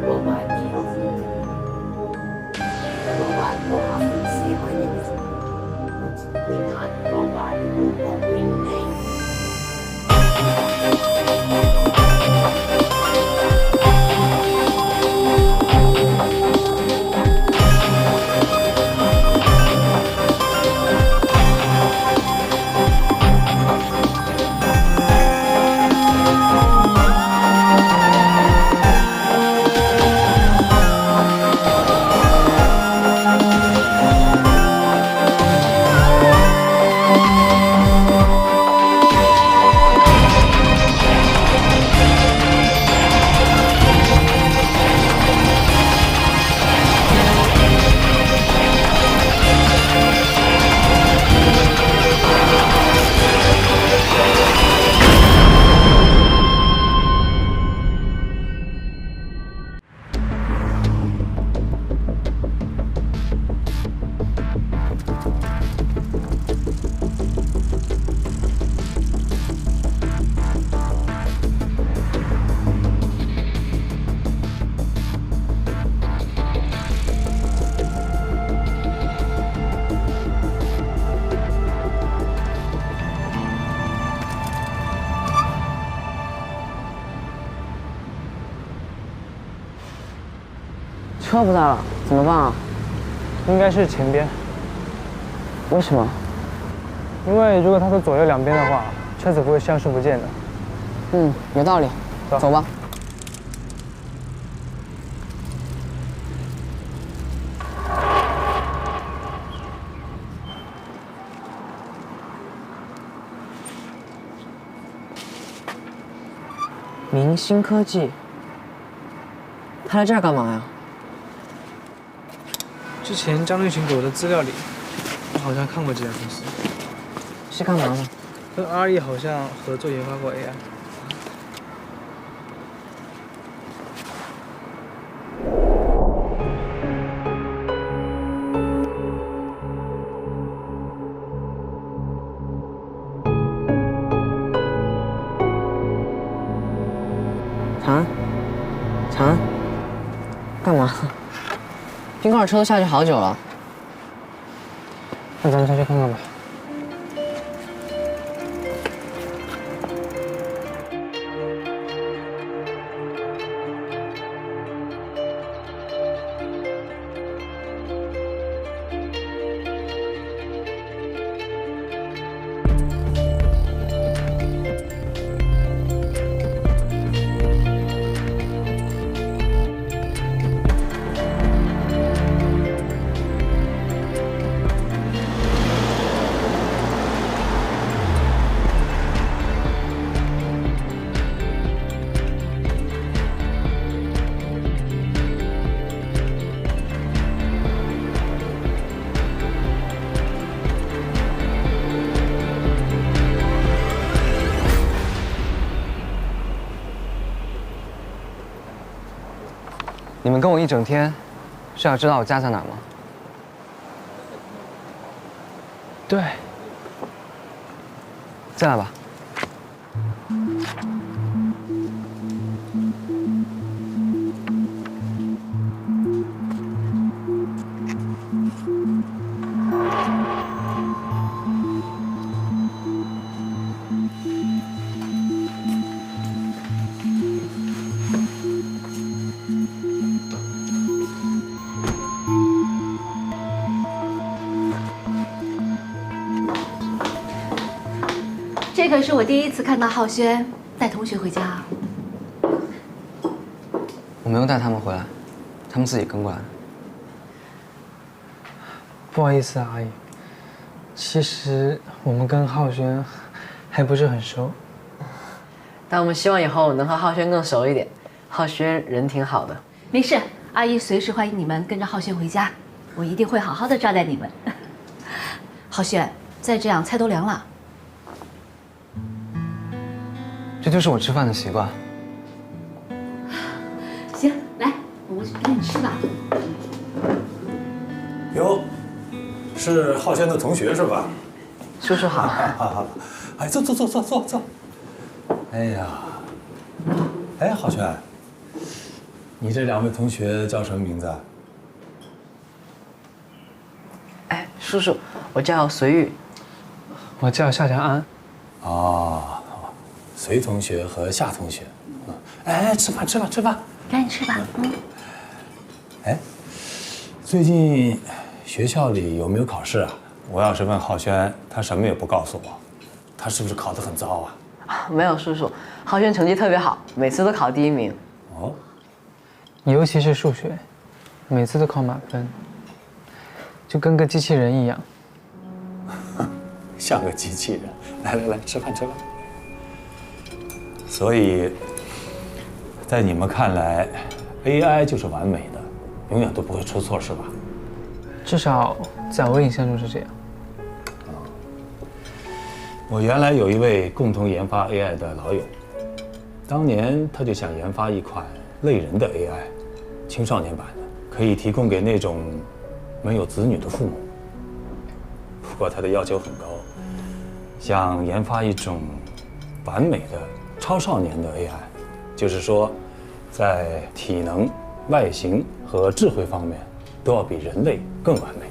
我把名字，我把我很喜欢的名字，我把我的名字。车不在了，怎么办啊？应该是前边。为什么？因为如果它是左右两边的话，车子不会消失不见的。嗯，有道理。走吧。明星科技，他来这儿干嘛呀？之前张律群给我的资料里，我好像看过这家公司。是干嘛的？跟阿里好像合作研发过 AI。长安，干嘛？冰块车都下去好久了。那咱们下去看看吧。你们跟我一整天，是要知道我家在哪吗？对。进来吧。这可是我第一次看到浩轩带同学回家。我没有带他们回来，他们自己跟过来的。不好意思啊，阿姨。其实我们跟浩轩还不是很熟。但我们希望以后能和浩轩更熟一点。浩轩人挺好的。没事，阿姨随时欢迎你们跟着浩轩回家，我一定会好好的招待你们。浩轩，再这样菜都凉了。这就是我吃饭的习惯。行，来，我们给你吃吧。哟，是浩轩的同学是吧？叔叔好。哎，坐。哎呀，哎，浩轩，你这2位同学叫什么名字啊？哎，叔叔，我叫随玉。我叫夏强安。哦，隋同学和夏同学。哎，吃饭。赶紧吃吧。哎，最近学校里有没有考试啊？我要是问浩轩，他什么也不告诉我，他是不是考得很糟啊？没有，叔叔，浩轩成绩特别好，每次都考第1名。哦，尤其是数学，每次都考满分，就跟个机器人一样。像个机器人。来，吃饭。所以，在你们看来 ，AI 就是完美的，永远都不会出错，是吧？至少在我印象中是这样。我原来有一位共同研发 AI 的老友，当年他就想研发一款类人的 AI， 青少年版的，可以提供给那种没有子女的父母。不过他的要求很高，想研发一种完美的超少年的 AI， 就是说，在体能、外形和智慧方面都要比人类更完美，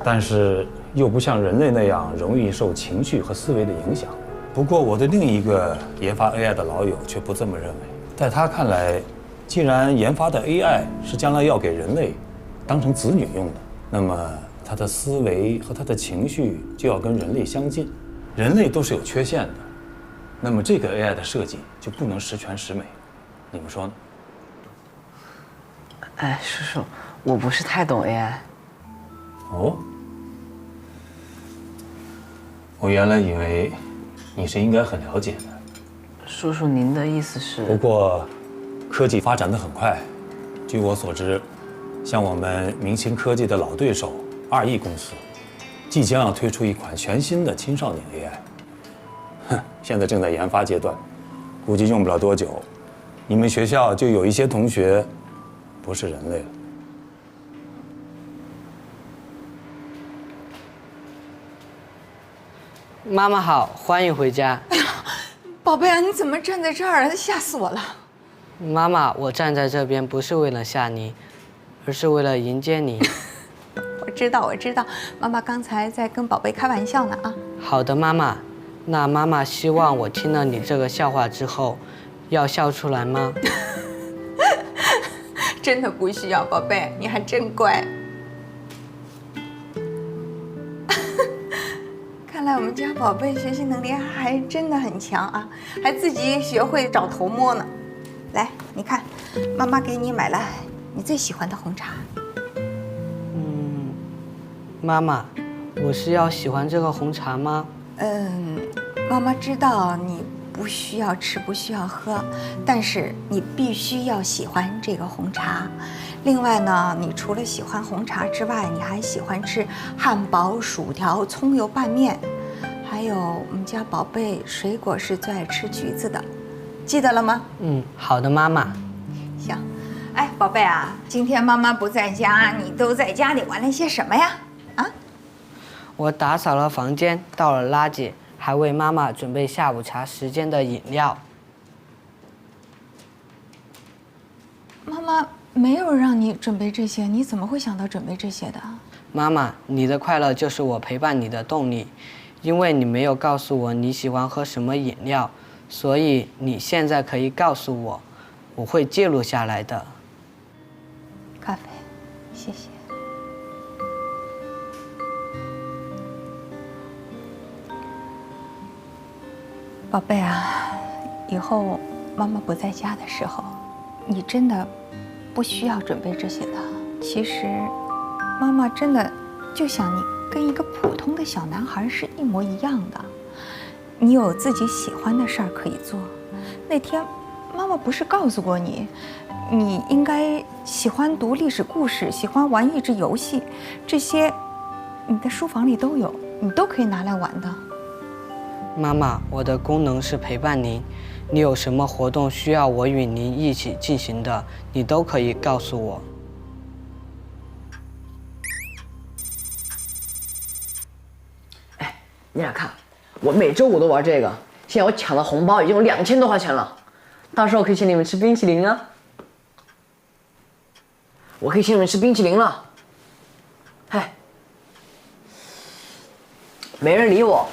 但是又不像人类那样容易受情绪和思维的影响。不过我的另一个研发 AI 的老友却不这么认为，在他看来，既然研发的 AI 是将来要给人类当成子女用的，那么他的思维和他的情绪就要跟人类相近。人类都是有缺陷的，那么这个 AI 的设计就不能十全十美，你们说呢？哎，叔叔，我不是太懂 AI。哦，我原来以为你是应该很了解的。叔叔，您的意思是？不过，科技发展得很快，据我所知，像我们明星科技的老对手2亿公司，即将要推出一款全新的青少年 AI， 现在正在研发阶段，估计用不了多久，你们学校就有一些同学不是人类了。妈妈好，欢迎回家。宝贝啊，你怎么站在这儿？吓死我了！妈妈，我站在这边不是为了吓你，而是为了迎接你。我知道，妈妈刚才在跟宝贝开玩笑呢啊。好的，妈妈。那妈妈希望我听了你这个笑话之后，要笑出来吗？真的不需要，宝贝，你还真乖。看来我们家宝贝学习能力还真的很强啊，还自己学会找头摸呢。来，你看，妈妈给你买了你最喜欢的红茶。妈妈，我是要喜欢这个红茶吗？妈妈知道你不需要吃，不需要喝，但是你必须要喜欢这个红茶。另外呢，你除了喜欢红茶之外，你还喜欢吃汉堡、薯条、葱油拌面，还有我们家宝贝水果是最爱吃橘子的，记得了吗？好的，妈妈。行。哎，宝贝啊，今天妈妈不在家，你都在家里玩了些什么呀？啊？我打扫了房间，倒了垃圾，还为妈妈准备下午茶时间的饮料。妈妈没有让你准备这些，你怎么会想到准备这些的？妈妈，你的快乐就是我陪伴你的动力，因为你没有告诉我你喜欢喝什么饮料，所以你现在可以告诉我，我会记录下来的。咖啡，谢谢。宝贝啊，以后妈妈不在家的时候，你真的不需要准备这些的。其实，妈妈真的就像你跟一个普通的小男孩是一模一样的。你有自己喜欢的事儿可以做。那天，妈妈不是告诉过你，你应该喜欢读历史故事，喜欢玩益智游戏，这些你的书房里都有，你都可以拿来玩的。妈妈，我的功能是陪伴您，你有什么活动需要我与您一起进行的，你都可以告诉我。哎，你俩看，我每周五都玩这个，现在我抢的红包已经有2000多块钱了，到时候可以请你们吃冰淇淋啊。我可以请你们吃冰淇淋了。嗨，没人理我，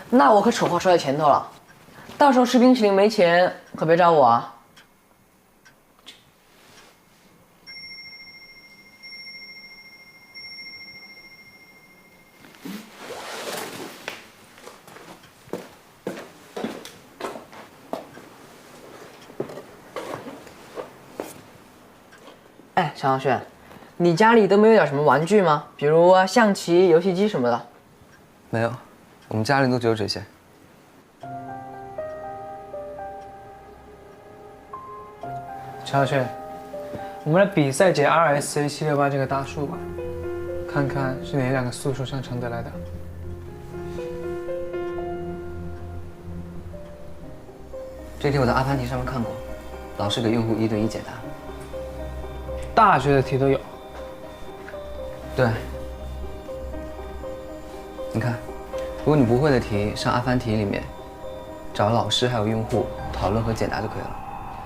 那我可丑话说在前头了。到时候吃冰淇淋没钱，可别找我啊。哎，陈浩轩，你家里都没有点什么玩具吗？比如象棋、游戏机什么的？没有，我们家里都只有这些。陈浩轩，我们来比赛解 RSA 768这个大数吧，看看是哪两个素数相乘得来的。这题我在阿凡提上面看过，老师给用户1对1解答。大学的题都有。对，你看，如果你不会的题，上阿凡提里面找老师还有用户讨论和解答就可以了。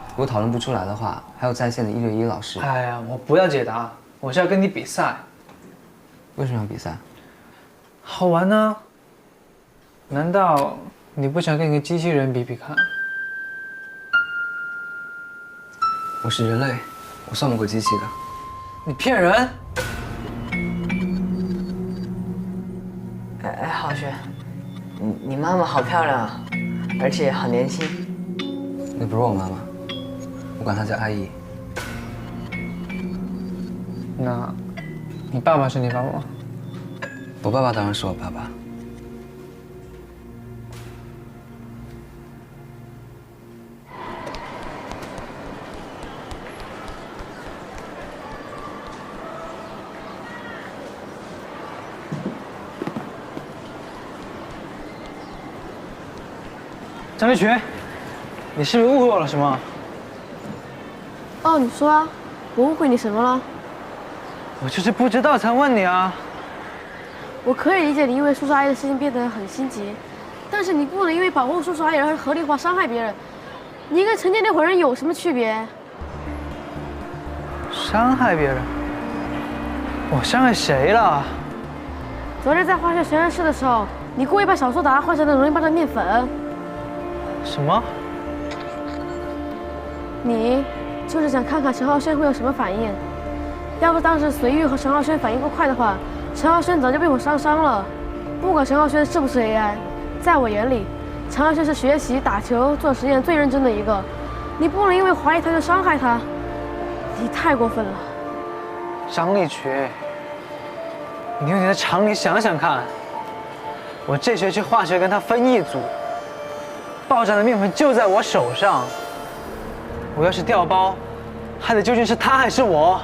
如果讨论不出来的话，还有在线的1对1老师。哎呀，我不要解答，我是要跟你比赛。为什么要比赛？好玩呢。难道你不想跟一个机器人比比看？我是人类，我算不过机器的。你骗人！哎，浩轩，你妈妈好漂亮啊，而且好年轻。那不是我妈妈，我管她叫阿姨。那，你爸爸是你爸爸吗？我爸爸当然是我爸爸。张立群，你是不是误会我了什么？哦，你说啊，我误会你什么了？我就是不知道才问你啊。我可以理解你因为叔叔阿姨的事情变得很心急，但是你不能因为保护叔叔阿姨而合理化伤害别人。你跟成年那伙人有什么区别？伤害别人？我伤害谁了？昨天在化学实验室的时候，你故意把小苏打换成了容易爆炸面粉。什么？你就是想看看陈浩轩会有什么反应。要不当时随玉和陈浩轩反应够快的话，陈浩轩早就被我伤了。不管陈浩轩是不是 AI， 在我眼里，陈浩轩是学习、打球、做实验最认真的一个。你不能因为怀疑他就伤害他，你太过分了。张立群，你用你的常理想想看，我这学期化学跟他分一组。爆炸的面粉就在我手上，我要是掉包，害的究竟是他还是我？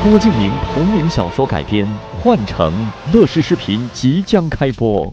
郭敬明同名小说改编，《幻城》乐视视频即将开播。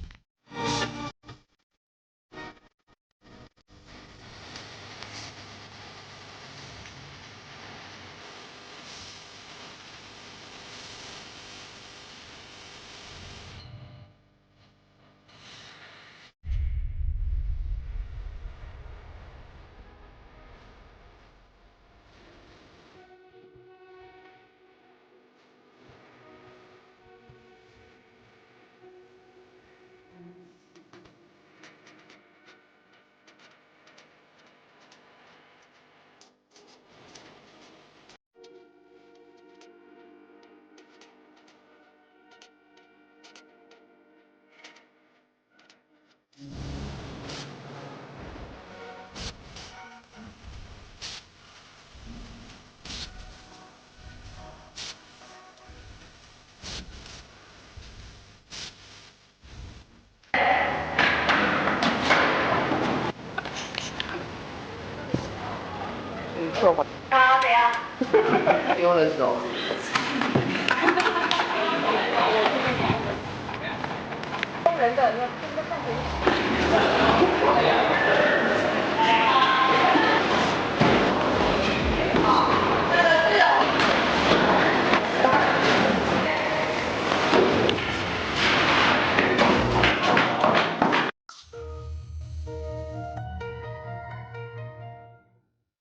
用了走。人的，你要跟着看谁。